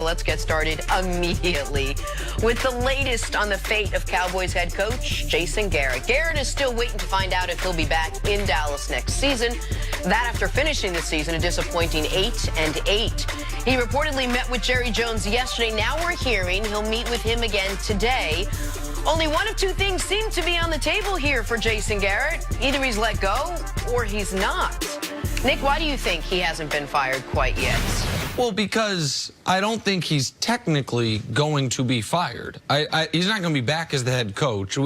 let's get started immediately with the latest on the fate of Cowboys head coach Jason Garrett. Garrett is still waiting to find out if he'll be back in Dallas next season. That after finishing the season a disappointing 8-8. He reportedly met with Jerry Jones yesterday. Now we're hearing he'll meet with him again today. Only one of two things seem to be on the table here for Jason Garrett. Either he's let go or he's not. Nick, why do you think he hasn't been fired quite yet? Well, because I don't think he's technically going to be fired. He's not going to be back as the head coach.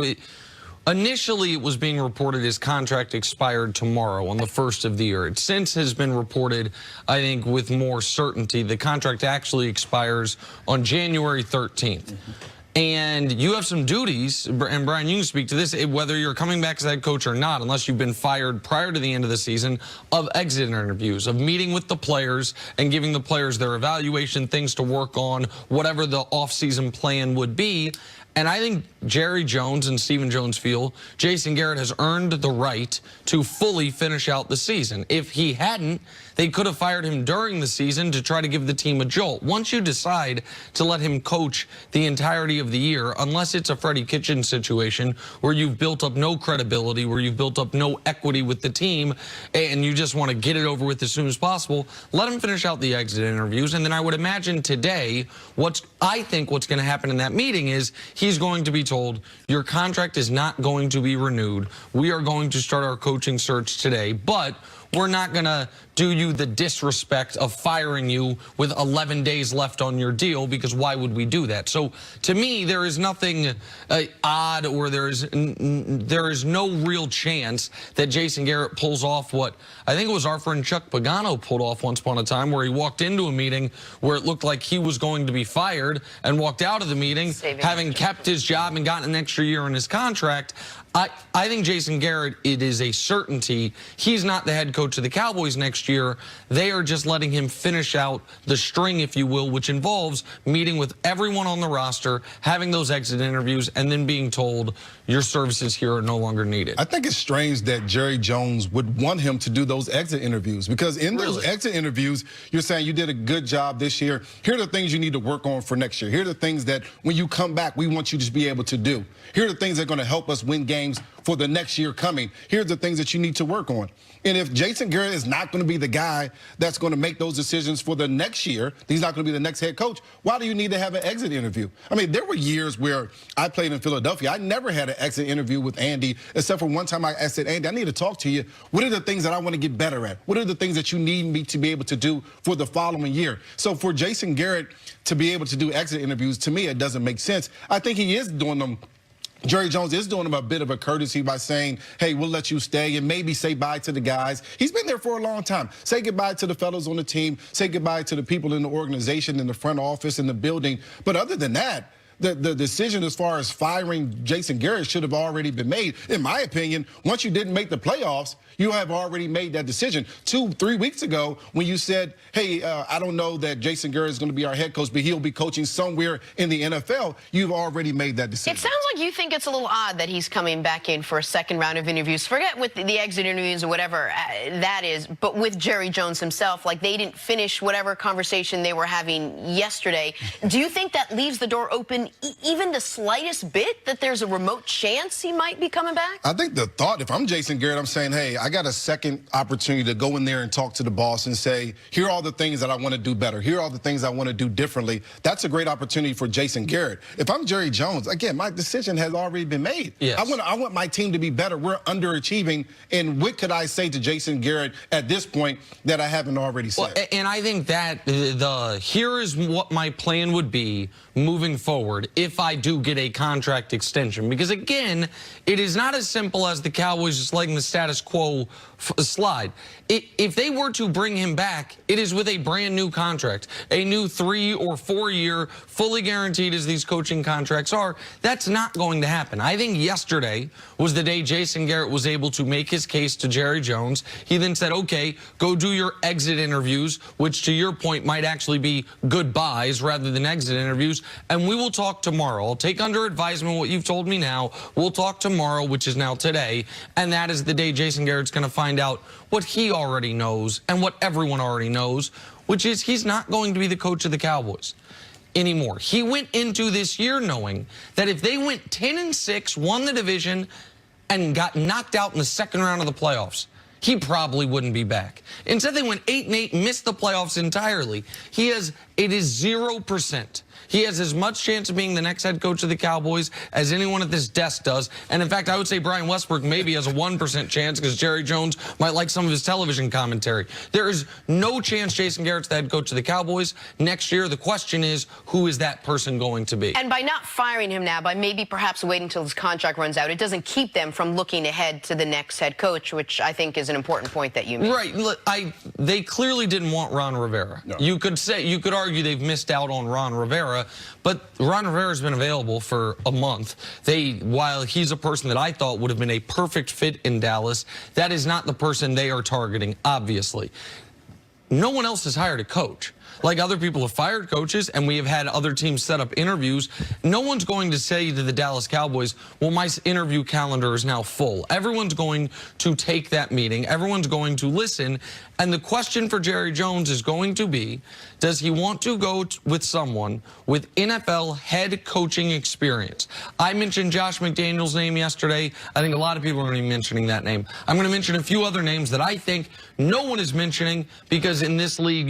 Initially, it was being reported his contract expired tomorrow on the 1st of the year. It since has been reported, I think, with more certainty, the contract actually expires on January 13th. And you have some duties, and Brian, you can speak to this, whether you're coming back as head coach or not, unless you've been fired prior to the end of the season, of exit interviews, of meeting with the players and giving the players their evaluation, things to work on, whatever the offseason plan would be. And I think Jerry Jones and Stephen Jones feel Jason Garrett has earned the right to fully finish out the season. If he hadn't, they could have fired him during the season to try to give the team a jolt. Once you decide to let him coach the entirety of the year, unless it's a Freddie Kitchens situation where you've built up no credibility, where you've built up no equity with the team, and you just want to get it over with as soon as possible, let him finish out the exit interviews. And then I would imagine today, I think what's going to happen in that meeting is he's going to be told, your contract is not going to be renewed. We are going to start our coaching search today, but we're not going to do you the disrespect of firing you with 11 days left on your deal, because why would we do that? So to me, there is nothing odd, or there is no real chance that Jason Garrett pulls off what I think it was our friend Chuck Pagano pulled off once upon a time, where he walked into a meeting where it looked like he was going to be fired and walked out of the meeting having kept his job and gotten an extra year in his contract. I think Jason Garrett, it is a certainty he's not the head coach of the Cowboys next year. They are just letting him finish out the string, if you will, which involves meeting with everyone on the roster, having those exit interviews, and then being told your services here are no longer needed. I think it's strange that Jerry Jones would want him to do those exit interviews, because in those exit interviews, you're saying you did a good job this year. Here are the things you need to work on for next year. Here are the things that when you come back, we want you to be able to do. Here are the things that are going to help us win games for the next year coming. Here's the things that you need to work on. And if Jason Garrett is not going to be the guy that's going to make those decisions for the next year, he's not going to be the next head coach, why do you need to have an exit interview? I mean, there were years where I played in Philadelphia. I never had an exit interview with Andy, except for one time I said, Andy, I need to talk to you. What are the things that I want to get better at? What are the things that you need me to be able to do for the following year? So for Jason Garrett to be able to do exit interviews, to me, it doesn't make sense. I think he is doing them. Jerry Jones is doing him a bit of a courtesy by saying, hey, we'll let you stay, and maybe say bye to the guys. He's been there for a long time. Say goodbye to the fellows on the team. Say goodbye to the people in the organization, in the front office, in the building. But other than that, the decision as far as firing Jason Garrett should have already been made. In my opinion, once you didn't make the playoffs, you have already made that decision. 2-3 weeks ago, when you said, hey, I don't know that Jason Garrett is going to be our head coach, but he'll be coaching somewhere in the NFL, you've already made that decision. It sounds like you think it's a little odd that he's coming back in for a second round of interviews. Forget with the exit interviews or whatever that is, but with Jerry Jones himself, like they didn't finish whatever conversation they were having yesterday. Do you think that leaves the door open even the slightest bit that there's a remote chance he might be coming back? I think the thought, if I'm Jason Garrett, I'm saying, hey, I got a second opportunity to go in there and talk to the boss and say, here are all the things that I want to do better. Here are all the things I want to do differently. That's a great opportunity for Jason Garrett. If I'm Jerry Jones, again, my decision has already been made. Yes. I want my team to be better. We're underachieving. And what could I say to Jason Garrett at this point that I haven't already said? Well, and I think that here is what my plan would be moving forward if I do get a contract extension. Because, again, it is not as simple as the Cowboys just letting the status quo slide. If they were to bring him back, it is with a brand new contract, a new 3 or 4 year, fully guaranteed as these coaching contracts are. That's not going to happen. I think yesterday was the day Jason Garrett was able to make his case to Jerry Jones. He then said, okay, go do your exit interviews, which to your point might actually be goodbyes rather than exit interviews, and we will talk tomorrow. I'll take under advisement what you've told me now. We'll talk tomorrow, which is now today, and that is the day Jason Garrett's going to find out what he already knows and what everyone already knows, which is he's not going to be the coach of the Cowboys. anymore. He went into this year knowing that if they went 10-6, won the division, and got knocked out in the second round of the playoffs, he probably wouldn't be back. Instead, they went 8-8, missed the playoffs entirely. It is 0%. He has as much chance of being the next head coach of the Cowboys as anyone at this desk does. And in fact, I would say Brian Westbrook maybe has a 1% chance because Jerry Jones might like some of his television commentary. There is no chance Jason Garrett's the head coach of the Cowboys next year. The question is, who is that person going to be? And by not firing him now, by maybe perhaps waiting until his contract runs out, it doesn't keep them from looking ahead to the next head coach, which I think is an important point that you made. Right. Look, they clearly didn't want Ron Rivera. No. You could argue they've missed out on Ron Rivera, but Ron Rivera's been available for a month. While he's a person that I thought would have been a perfect fit in Dallas, that is not the person they are targeting, obviously. No one else has hired a coach. Like, other people have fired coaches, and we have had other teams set up interviews. No one's going to say to the Dallas Cowboys, well, my interview calendar is now full. Everyone's going to take that meeting. Everyone's going to listen. And the question for Jerry Jones is going to be, does he want to go with someone with NFL head coaching experience? I mentioned Josh McDaniels' name yesterday. I think a lot of people are going to be mentioning that name. I'm going to mention a few other names that I think no one is mentioning, because in this league,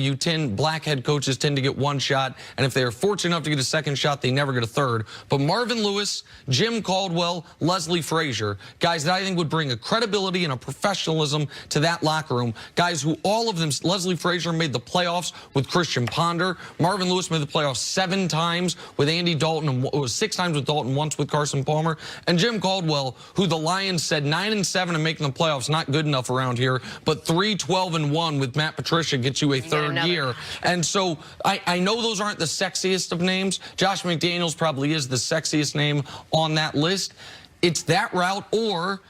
black head coaches tend to get one shot, and if they are fortunate enough to get a second shot, they never get a third. But Marvin Lewis, Jim Caldwell, Leslie Frazier, guys that I think would bring a credibility and a professionalism to that locker room. Guys who all of them, Leslie Frazier made the playoffs with Christian Ponder. Marvin Lewis made the playoffs 7 times with Andy Dalton, and 6 times with Dalton, once with Carson Palmer. And Jim Caldwell, who the Lions said 9-7 and making the playoffs not good enough around here, but 3-12-1 with Matt Patricia gets you a third year. And so I know those aren't the sexiest of names. Josh McDaniels probably is the sexiest name on that list. It's that route, or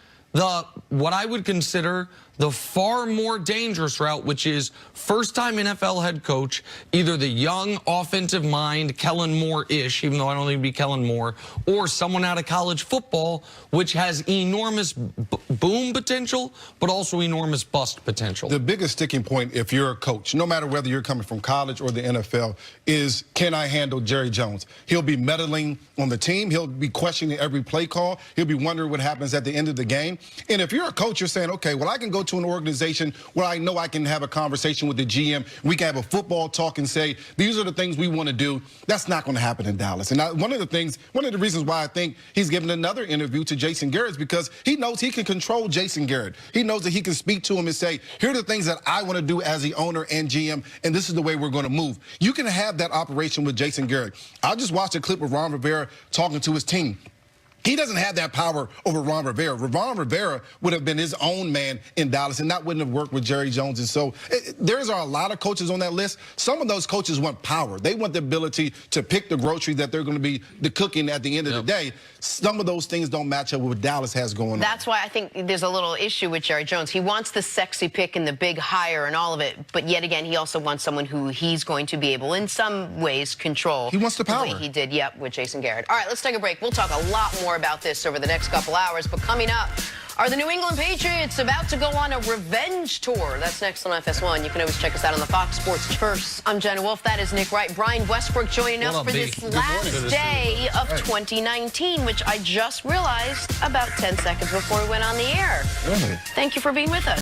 what I would consider the far more dangerous route, which is first-time NFL head coach, either the young offensive mind, Kellen Moore-ish, even though I don't think it'd be Kellen Moore, or someone out of college football, which has enormous boom potential, but also enormous bust potential. The biggest sticking point, if you're a coach, no matter whether you're coming from college or the NFL, is, can I handle Jerry Jones? He'll be meddling on the team. He'll be questioning every play call. He'll be wondering what happens at the end of the game. And if you're a coach, you're saying, okay, well, I can go to an organization where I know I can have a conversation with the GM. We can have a football talk and say, these are the things we want to do. That's not going to happen in Dallas. And one of the reasons why I think he's given another interview to Jason Garrett is because he knows he can control Jason Garrett. He knows that he can speak to him and say, here are the things that I want to do as the owner and GM, and this is the way we're going to move. You can have that operation with Jason Garrett. I just watched a clip of Ron Rivera talking to his team. He doesn't have that power over Ron Rivera. Ron Rivera would have been his own man in Dallas, and that wouldn't have worked with Jerry Jones. And so there's a lot of coaches on that list. Some of those coaches want power. They want the ability to pick the grocery that they're going to be the cooking at the end of the day. Some of those things don't match up with what Dallas has going on. That's why I think there's a little issue with Jerry Jones. He wants the sexy pick and the big hire and all of it, but yet again, he also wants someone who he's going to be able, in some ways, control. He wants the power. The way he did, with Jason Garrett. All right, let's take a break. We'll talk a lot more about this over the next couple hours, but coming up, are the New England Patriots about to go on a revenge tour? That's next on FS1. You can always check us out on the Fox Sports First. I'm Jenna Wolf. That is Nick Wright. Brian Westbrook joining us for this last day of 2019, which I just realized about 10 seconds before we went on the air. Thank you for being with us.